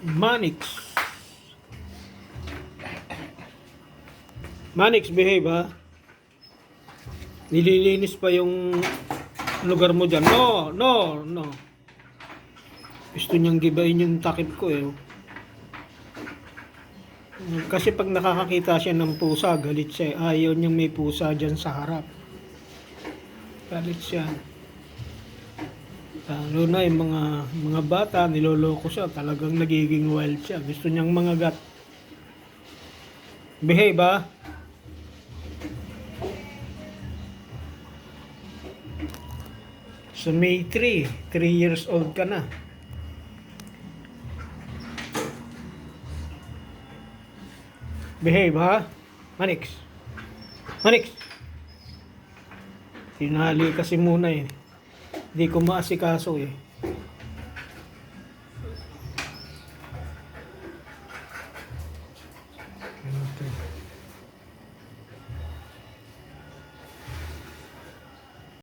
Manix. Manix, behave ha. Nililinis pa yung lugar mo dyan. No, no, no. Gusto niyang gibain yung takip ko eh. Kasi pag nakakakita siya ng pusa, galit siya. Ayaw niyang may pusa dyan sa harap. Galit siya. Lalo na yung mga bata, niloloko siya. Talagang nagiging wild siya. Gusto niyang mangagat. Behave ha. So May 3 years old ka na. Behave ha. Manix. Manix. Tinali kasi muna eh. Hindi ko maasikaso eh.